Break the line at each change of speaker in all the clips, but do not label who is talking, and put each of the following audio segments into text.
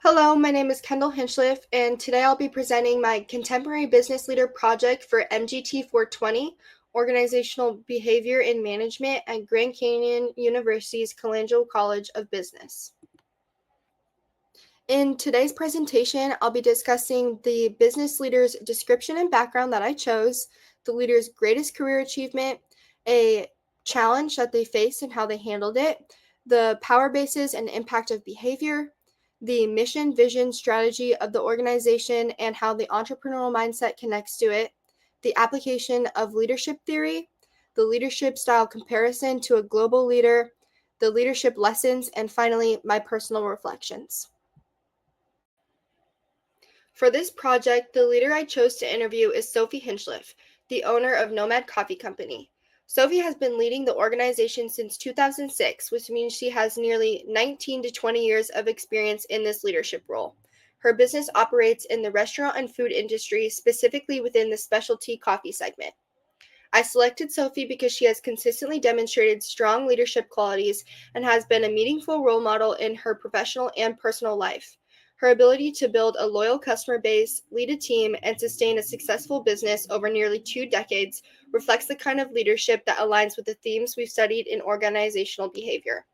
Hello, my name is Kendall Hinchliff, and today I'll be presenting my Contemporary Business Leader project for MGT 420, Organizational Behavior in Management at Grand Canyon University's Colangelo College of Business. In today's presentation, I'll be discussing the business leader's description and background that I chose, the leader's greatest career achievement, a challenge that they faced and how they handled it, the power bases and impact of behavior, the mission, vision, strategy of the organization and how the entrepreneurial mindset connects to it, the application of leadership theory, the leadership style comparison to a global leader, the leadership lessons, and finally, my personal reflections. For this project, the leader I chose to interview is Sophie Hinchliff, the owner of Nomad Coffee Company. Sophie has been leading the organization since 2006, which means she has nearly 19 to 20 years of experience in this leadership role. Her business operates in the restaurant and food industry, specifically within the specialty coffee segment. I selected Sophie because she has consistently demonstrated strong leadership qualities and has been a meaningful role model in her professional and personal life. Her ability to build a loyal customer base, lead a team, and sustain a successful business over nearly 2 decades reflects the kind of leadership that aligns with the themes we've studied in organizational behavior.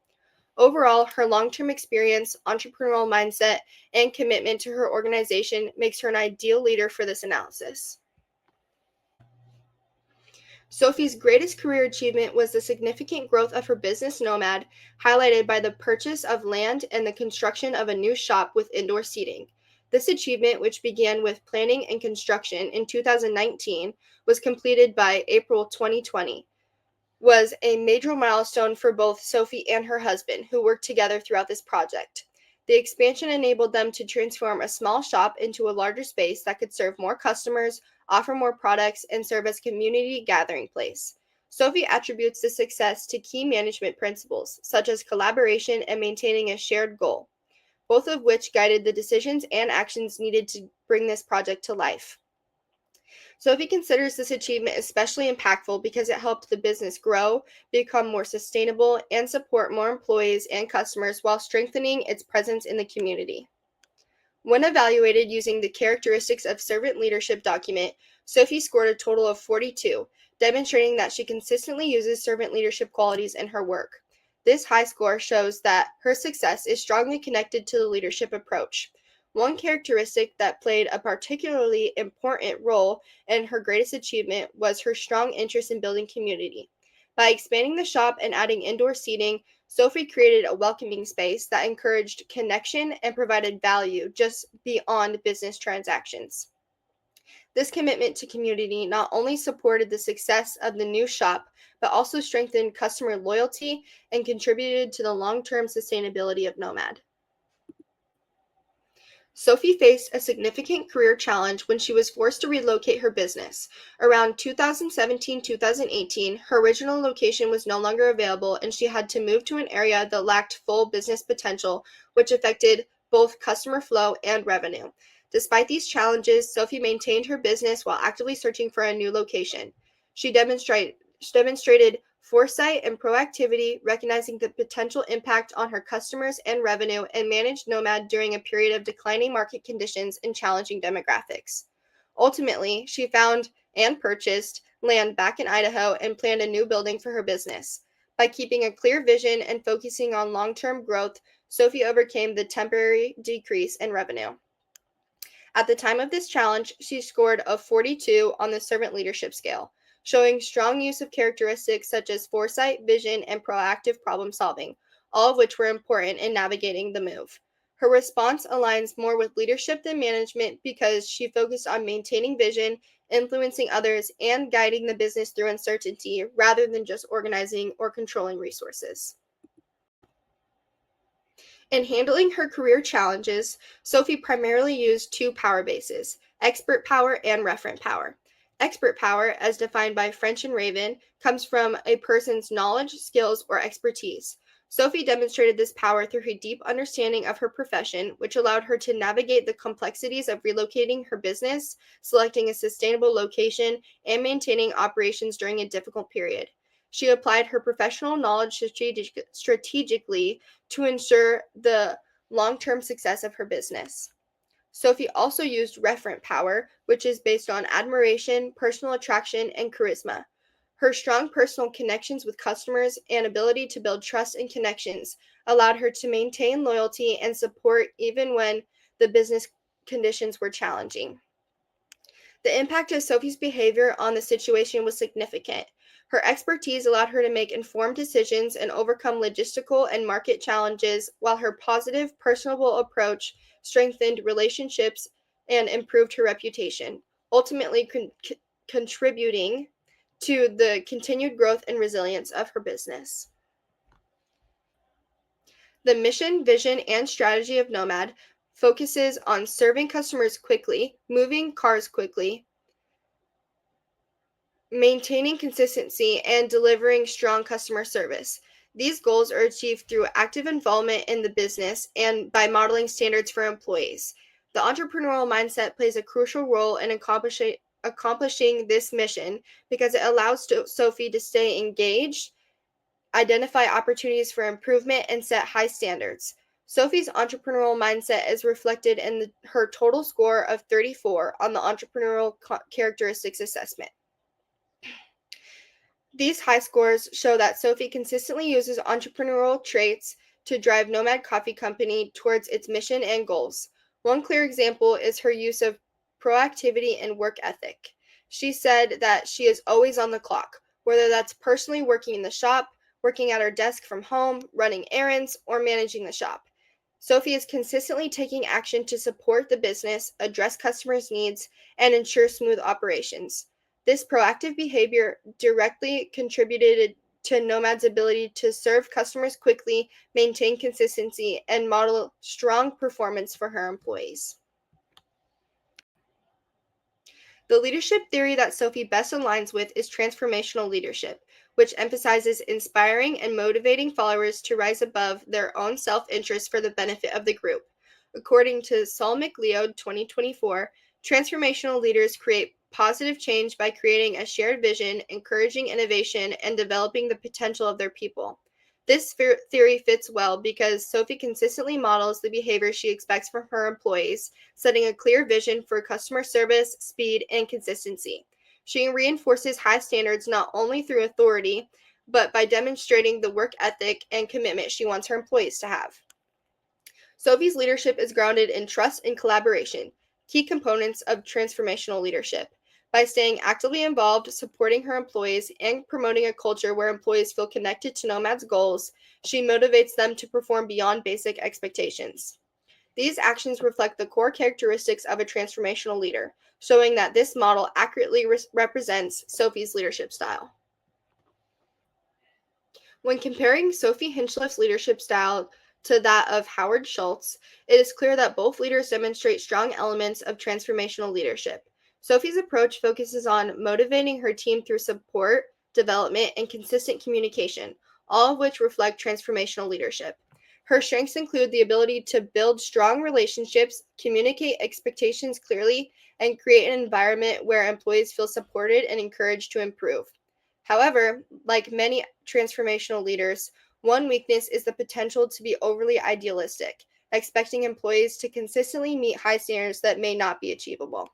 Overall, her long-term experience, entrepreneurial mindset, and commitment to her organization makes her an ideal leader for this analysis. Sophie's greatest career achievement was the significant growth of her business Nomad, highlighted by the purchase of land and the construction of a new shop with indoor seating. This achievement, which began with planning and construction in 2019, was completed by April 2020, was a major milestone for both Sophie and her husband, who worked together throughout this project. The expansion enabled them to transform a small shop into a larger space that could serve more customers, offer more products, and serve as a community gathering place. Sophie attributes the success to key management principles, such as collaboration and maintaining a shared goal, both of which guided the decisions and actions needed to bring this project to life. Sophie considers this achievement especially impactful because it helped the business grow, become more sustainable, and support more employees and customers while strengthening its presence in the community. When evaluated using the characteristics of servant leadership document, Sophie scored a total of 42, demonstrating that she consistently uses servant leadership qualities in her work. This high score shows that her success is strongly connected to the leadership approach. One characteristic that played a particularly important role in her greatest achievement was her strong interest in building community. By expanding the shop and adding indoor seating, Sophie created a welcoming space that encouraged connection and provided value just beyond business transactions. This commitment to community not only supported the success of the new shop, but also strengthened customer loyalty and contributed to the long-term sustainability of Nomad. Sophie faced a significant career challenge when she was forced to relocate her business. Around 2017-2018, her original location was no longer available and she had to move to an area that lacked full business potential, which affected both customer flow and revenue. Despite these challenges, Sophie maintained her business while actively searching for a new location. She demonstrated foresight and proactivity, recognizing the potential impact on her customers and revenue, and managed Nomad during a period of declining market conditions and challenging demographics. Ultimately, she found and purchased land back in Idaho and planned a new building for her business. By keeping a clear vision and focusing on long-term growth, Sophie overcame the temporary decrease in revenue. At the time of this challenge, she scored a 42 on the servant leadership scale, showing strong use of characteristics such as foresight, vision, and proactive problem solving, all of which were important in navigating the move. Her response aligns more with leadership than management because she focused on maintaining vision, influencing others, and guiding the business through uncertainty rather than just organizing or controlling resources. In handling her career challenges, Sophie primarily used two power bases, expert power and referent power. Expert power, as defined by French and Raven, comes from a person's knowledge, skills, or expertise. Sophie demonstrated this power through her deep understanding of her profession, which allowed her to navigate the complexities of relocating her business, selecting a sustainable location, and maintaining operations during a difficult period. She applied her professional knowledge strategically to ensure the long-term success of her business. Sophie also used referent power, which is based on admiration, personal attraction, and charisma. Her strong personal connections with customers and ability to build trust and connections allowed her to maintain loyalty and support even when the business conditions were challenging. The impact of Sophie's behavior on the situation was significant. Her expertise allowed her to make informed decisions and overcome logistical and market challenges, while her positive, personable approach strengthened relationships and improved her reputation, ultimately contributing to the continued growth and resilience of her business. The mission, vision, and strategy of Nomad focuses on serving customers quickly, moving cars quickly, maintaining consistency, and delivering strong customer service. These goals are achieved through active involvement in the business and by modeling standards for employees. The entrepreneurial mindset plays a crucial role in accomplishing this mission because it allows Sophie to stay engaged, identify opportunities for improvement, and set high standards. Sophie's entrepreneurial mindset is reflected in her total score of 34 on the Entrepreneurial Characteristics Assessment. These high scores show that Sophie consistently uses entrepreneurial traits to drive Nomad Coffee Company towards its mission and goals. One clear example is her use of proactivity and work ethic. She said that she is always on the clock, whether that's personally working in the shop, working at her desk from home, running errands, or managing the shop. Sophie is consistently taking action to support the business, address customers' needs, and ensure smooth operations. This proactive behavior directly contributed to Nomad's ability to serve customers quickly, maintain consistency, and model strong performance for her employees. The leadership theory that Sophie best aligns with is transformational leadership, which emphasizes inspiring and motivating followers to rise above their own self-interest for the benefit of the group. According to Saul McLeod 2024, transformational leaders create positive change by creating a shared vision, encouraging innovation, and developing the potential of their people. This theory fits well because Sophie consistently models the behavior she expects from her employees, setting a clear vision for customer service, speed, and consistency. She reinforces high standards not only through authority, but by demonstrating the work ethic and commitment she wants her employees to have. Sophie's leadership is grounded in trust and collaboration, key components of transformational leadership. By staying actively involved, supporting her employees, and promoting a culture where employees feel connected to Nomad's goals, she motivates them to perform beyond basic expectations. These actions reflect the core characteristics of a transformational leader, showing that this model accurately represents Sophie's leadership style. When comparing Sophie Hinchliff's leadership style to that of Howard Schultz, it is clear that both leaders demonstrate strong elements of transformational leadership. Sophie's approach focuses on motivating her team through support, development, and consistent communication, all of which reflect transformational leadership. Her strengths include the ability to build strong relationships, communicate expectations clearly, and create an environment where employees feel supported and encouraged to improve. However, like many transformational leaders, one weakness is the potential to be overly idealistic, expecting employees to consistently meet high standards that may not be achievable.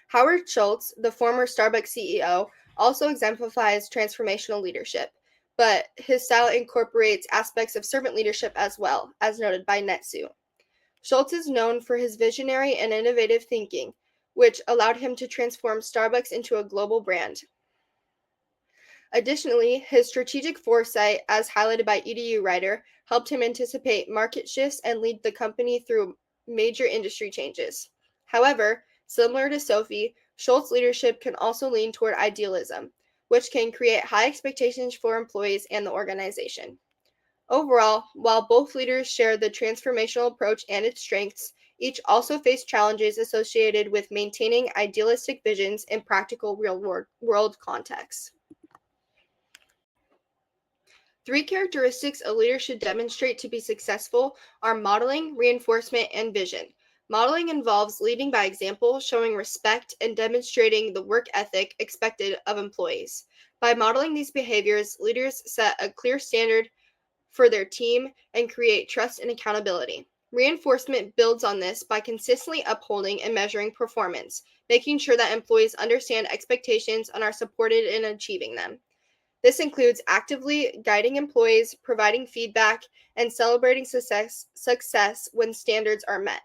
Howard Schultz, the former Starbucks CEO, also exemplifies transformational leadership, but his style incorporates aspects of servant leadership as well, as noted by Netsu. Schultz is known for his visionary and innovative thinking, which allowed him to transform Starbucks into a global brand. Additionally, his strategic foresight, as highlighted by EDU Writer, helped him anticipate market shifts and lead the company through major industry changes. However, similar to Sophie, Schultz's leadership can also lean toward idealism, which can create high expectations for employees and the organization. Overall, while both leaders share the transformational approach and its strengths, each also face challenges associated with maintaining idealistic visions in practical real-world contexts. 3 characteristics a leader should demonstrate to be successful are modeling, reinforcement, and vision. Modeling involves leading by example, showing respect, and demonstrating the work ethic expected of employees. By modeling these behaviors, leaders set a clear standard for their team and create trust and accountability. Reinforcement builds on this by consistently upholding and measuring performance, making sure that employees understand expectations and are supported in achieving them. This includes actively guiding employees, providing feedback, and celebrating success when standards are met.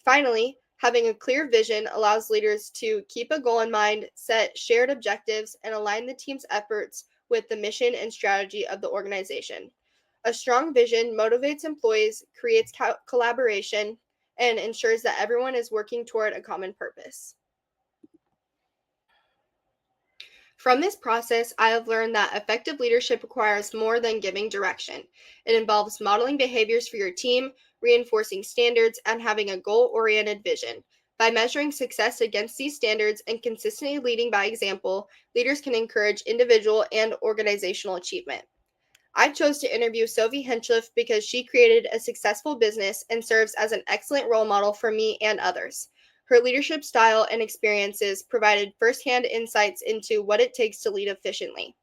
Finally, having a clear vision allows leaders to keep a goal in mind, set shared objectives, and align the team's efforts with the mission and strategy of the organization. A strong vision motivates employees, creates collaboration, and ensures that everyone is working toward a common purpose. From this process, I have learned that effective leadership requires more than giving direction. It involves modeling behaviors for your team, reinforcing standards, and having a goal oriented vision. By measuring success against these standards and consistently leading by example, leaders can encourage individual and organizational achievement. I chose to interview Sophie Hinchliff because she created a successful business and serves as an excellent role model for me and others. Her leadership style and experiences provided firsthand insights into what it takes to lead efficiently.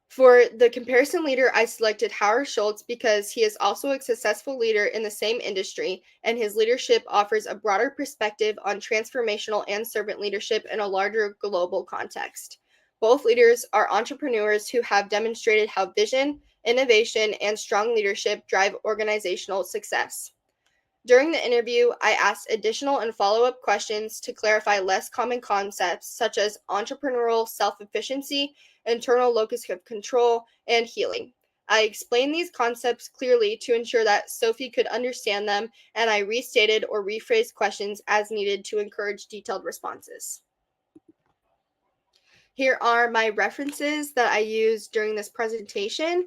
For the comparison leader, I selected Howard Schultz because he is also a successful leader in the same industry, and his leadership offers a broader perspective on transformational and servant leadership in a larger global context. Both leaders are entrepreneurs who have demonstrated how vision, innovation, and strong leadership drive organizational success. During the interview, I asked additional and follow up questions to clarify less common concepts such as entrepreneurial self efficiency, internal locus of control, and healing. I explained these concepts clearly to ensure that Sophie could understand them, and I restated or rephrased questions as needed to encourage detailed responses. Here are my references that I used during this presentation.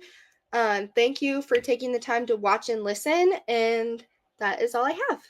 Thank you for taking the time to watch and listen, and that is all I have.